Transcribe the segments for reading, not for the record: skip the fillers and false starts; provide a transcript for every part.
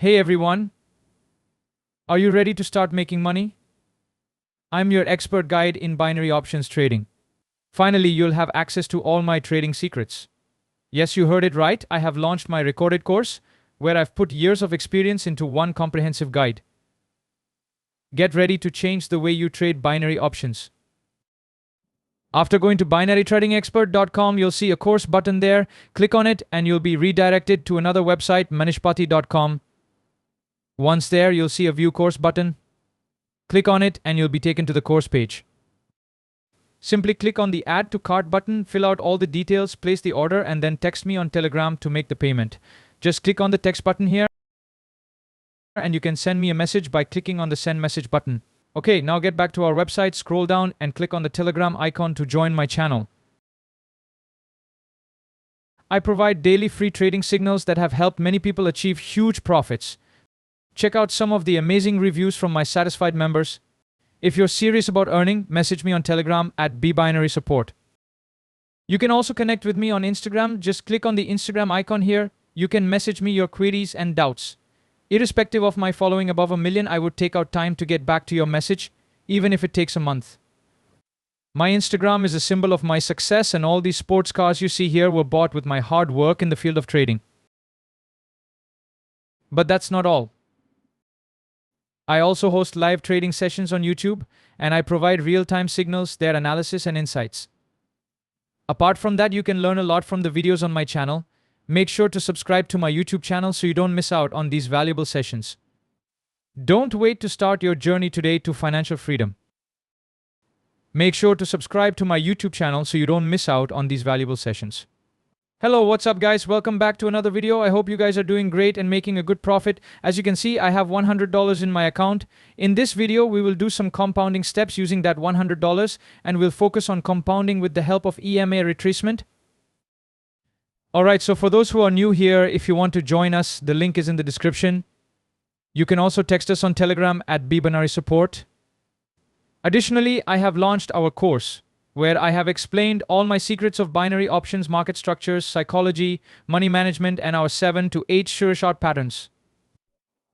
Hey everyone, are you ready to start making money? I'm your expert guide in binary options trading. Finally, you'll have access to all my trading secrets. Yes, you heard it right. I have launched my recorded course where I've put years of experience into one comprehensive guide. Get ready to change the way you trade binary options. After going to binarytradingexpert.com, you'll see a course button there. Click on it and you'll be redirected to another website, manishpati.com. Once there, you'll see a View Course button. Click on it and you'll be taken to the course page. Simply click on the Add to Cart button, fill out all the details, place the order, and then text me on Telegram to make the payment. Just click on the text button here and you can send me a message by clicking on the Send Message button. Okay, now get back to our website, scroll down and click on the Telegram icon to join my channel. I provide daily free trading signals that have helped many people achieve huge profits. Check out some of the amazing reviews from my satisfied members. If you're serious about earning, message me on Telegram at @BBinarySupport. You can also connect with me on Instagram. Just click on the Instagram icon here. You can message me your queries and doubts. Irrespective of my following above 1 million, I would take out time to get back to your message, even if it takes a month. My Instagram is a symbol of my success, and all these sports cars you see here were bought with my hard work in the field of trading. But that's not all. I also host live trading sessions on YouTube, and I provide real-time signals, their analysis and insights. Apart from that, you can learn a lot from the videos on my channel. Make sure to subscribe to my YouTube channel so you don't miss out on these valuable sessions. Don't wait to start your journey today to financial freedom. Make sure to subscribe to my YouTube channel so you don't miss out on these valuable sessions. Hello, what's up guys? Welcome back to another video. I hope you guys are doing great and making a good profit. As you can see, I have $100 in my account. In this video, we will do some compounding steps using that $100, and we'll focus on compounding with the help of EMA retracement. Alright, so for those who are new here, if you want to join us, the link is in the description. You can also text us on Telegram at @BBinarySupport. Additionally, I have launched our course, where I have explained all my secrets of binary options, market structures, psychology, money management, and our 7 to 8 sure shot patterns.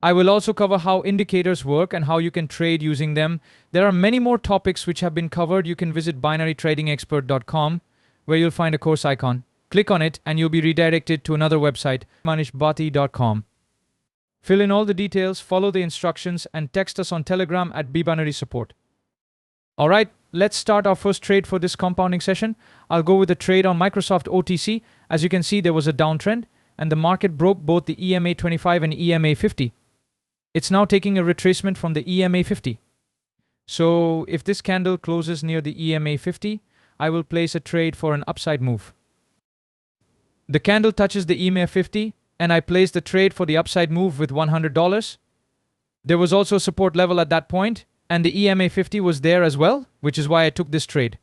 I will also cover how indicators work and how you can trade using them. There are many more topics which have been covered. You can visit binarytradingexpert.com, where you'll find a course icon. Click on it and you'll be redirected to another website, manishpati.com. Fill in all the details, follow the instructions, and text us on Telegram at @BBinarySupport. Alright, let's start our first trade for this compounding session. I'll go with a trade on Microsoft OTC. As you can see, there was a downtrend, and the market broke both the EMA 25 and EMA 50. It's now taking a retracement from the EMA 50. So, if this candle closes near the EMA 50, I will place a trade for an upside move. The candle touches the EMA 50, and I place the trade for the upside move with $100. There was also a support level at that point, and the EMA 50 was there as well, which is why I took this trade.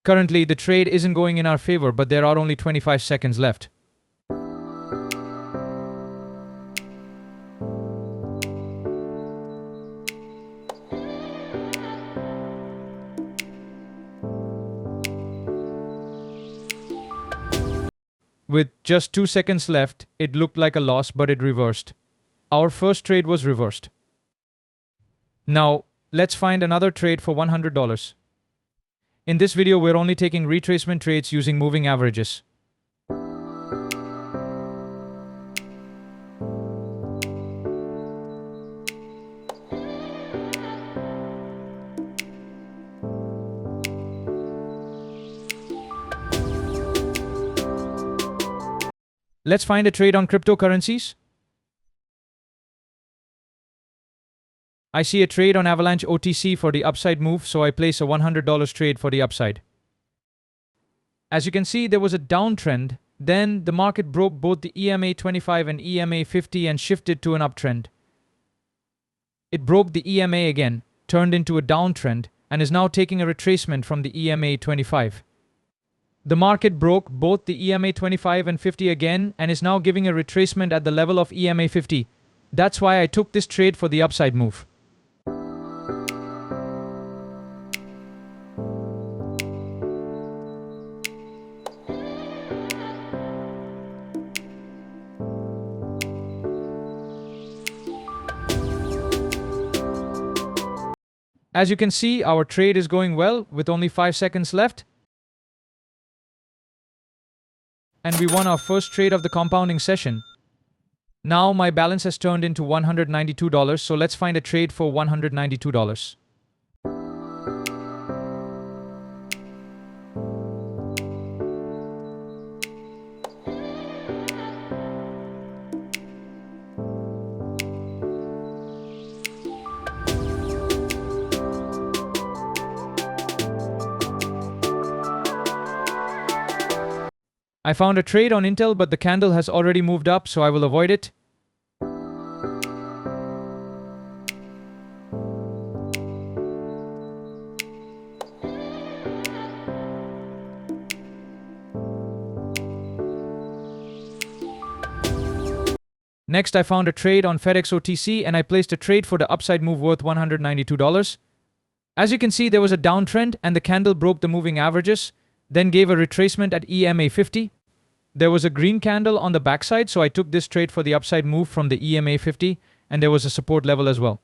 Currently, the trade isn't going in our favor, but there are only 25 seconds left. With just 2 seconds left, it looked like a loss, but it reversed. Our first trade was reversed. Now, let's find another trade for $100. In this video, we're only taking retracement trades using moving averages. Let's find a trade on cryptocurrencies. I see a trade on Avalanche OTC for the upside move, so I place a $100 trade for the upside. As you can see, there was a downtrend. Then the market broke both the EMA 25 and EMA 50 and shifted to an uptrend. It broke the EMA again, turned into a downtrend, and is now taking a retracement from the EMA 25. The market broke both the EMA 25 and 50 again and is now giving a retracement at the level of EMA 50. That's why I took this trade for the upside move. As you can see, our trade is going well with only 5 seconds left. And we won our first trade of the compounding session. Now my balance has turned into $192, so let's find a trade for $192. I found a trade on Intel, but the candle has already moved up, so I will avoid it. Next, I found a trade on FedEx OTC and I placed a trade for the upside move worth $192. As you can see, there was a downtrend and the candle broke the moving averages, then gave a retracement at EMA 50. There was a green candle on the backside, so I took this trade for the upside move from the EMA 50, and there was a support level as well.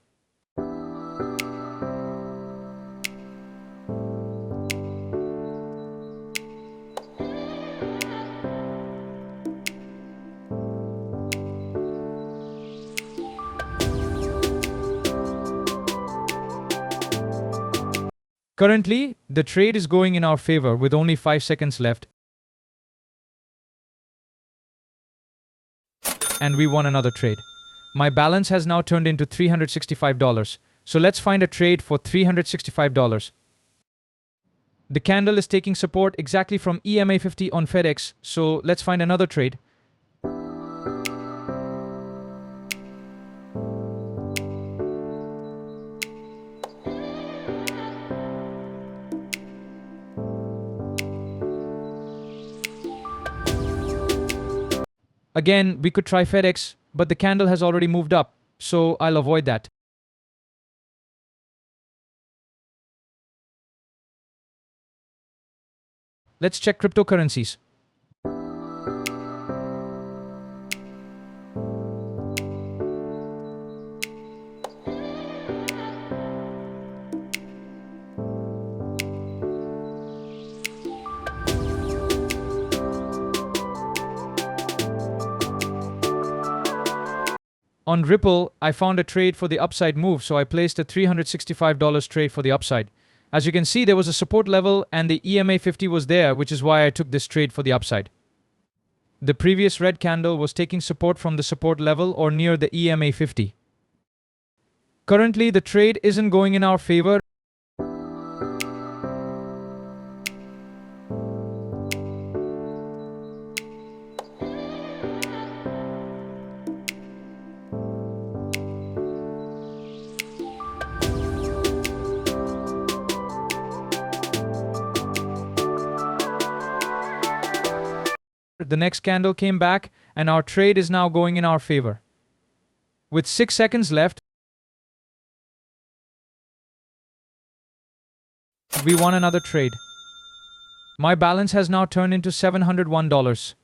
Currently, the trade is going in our favor with only 5 seconds left. And we won another trade. My balance has now turned into $365. So let's find a trade for $365. The candle is taking support exactly from EMA 50 on FedEx, so let's find another trade. Again, we could try FedEx, but the candle has already moved up, so I'll avoid that. Let's check cryptocurrencies. On Ripple, I found a trade for the upside move, so I placed a $365 trade for the upside. As you can see, there was a support level and the EMA 50 was there, which is why I took this trade for the upside. The previous red candle was taking support from the support level or near the EMA 50. Currently, the trade isn't going in our favor. The next candle came back and our trade is now going in our favor. With 6 seconds left, we won another trade. My balance has now turned into $701.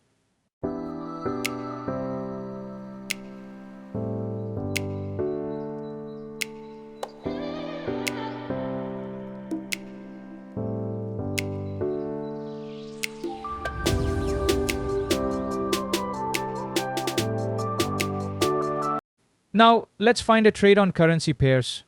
Now, let's find a trade on currency pairs.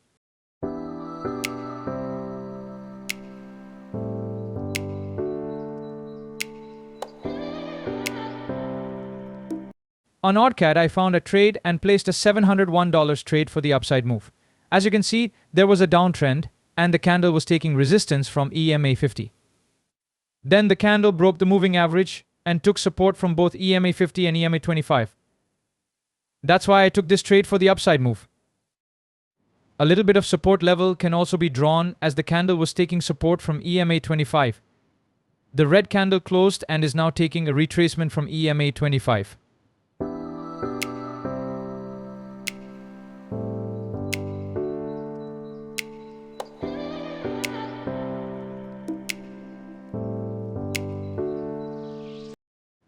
On OddCat, I found a trade and placed a $701 trade for the upside move. As you can see, there was a downtrend and the candle was taking resistance from EMA 50. Then the candle broke the moving average and took support from both EMA 50 and EMA 25. That's why I took this trade for the upside move. A little bit of support level can also be drawn as the candle was taking support from EMA 25. The red candle closed and is now taking a retracement from EMA 25.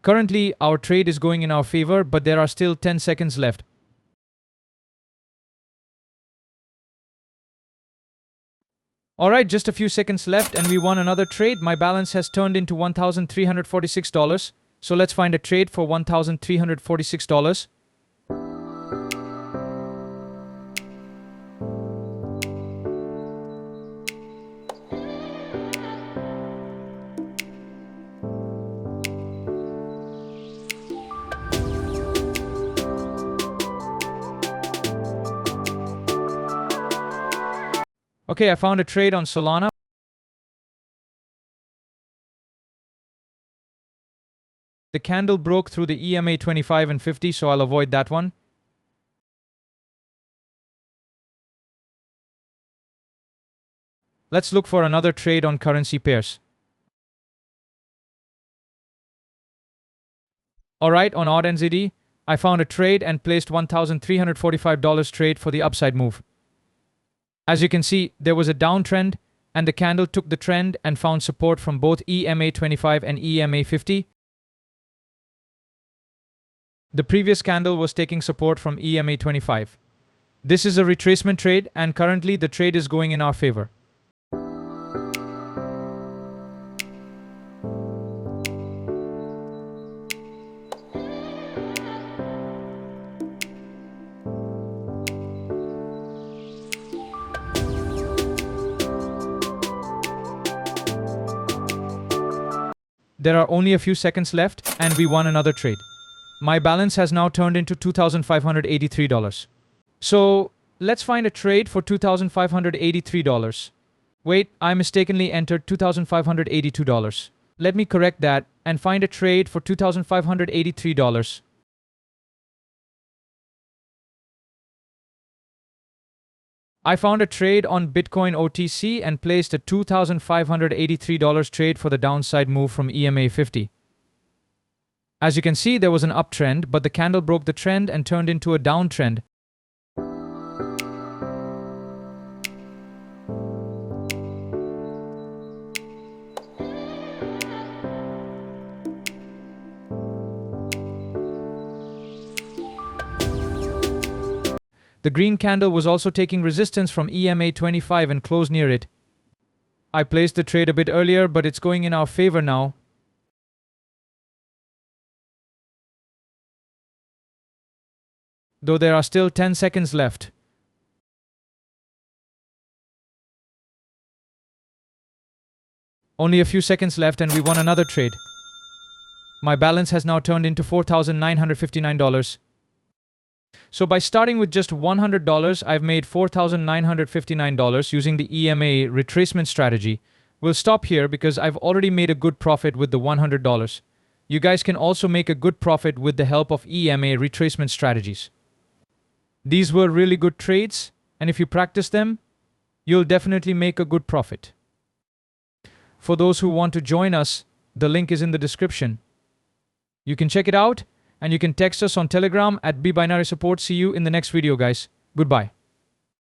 Currently, our trade is going in our favor, but there are still 10 seconds left. Alright, just a few seconds left and we won another trade. My balance has turned into $1,346. So let's find a trade for $1,346. Okay, I found a trade on Solana. The candle broke through the EMA 25 and 50, so I'll avoid that one. Let's look for another trade on currency pairs. Alright, on odd NZD, I found a trade and placed $1,345 trade for the upside move. As you can see, there was a downtrend, and the candle took the trend and found support from both EMA 25 and EMA 50. The previous candle was taking support from EMA 25. This is a retracement trade, and currently the trade is going in our favor. There are only a few seconds left, and we won another trade. My balance has now turned into $2,583. So, let's find a trade for $2,583. Wait, I mistakenly entered $2,582. Let me correct that and find a trade for $2,583. I found a trade on Bitcoin OTC and placed a $2,583 trade for the downside move from EMA 50. As you can see, there was an uptrend, but the candle broke the trend and turned into a downtrend. The green candle was also taking resistance from EMA 25 and closed near it. I placed the trade a bit earlier, but it's going in our favor now. Though there are still 10 seconds left. Only a few seconds left and we won another trade. My balance has now turned into $4,959. So by starting with just $100, I've made $4,959 using the EMA Retracement Strategy. We'll stop here because I've already made a good profit with the $100. You guys can also make a good profit with the help of EMA Retracement Strategies. These were really good trades, and if you practice them, you'll definitely make a good profit. For those who want to join us, the link is in the description. You can check it out, and you can text us on Telegram at @BBinarySupport. See you in the next video, guys. Goodbye.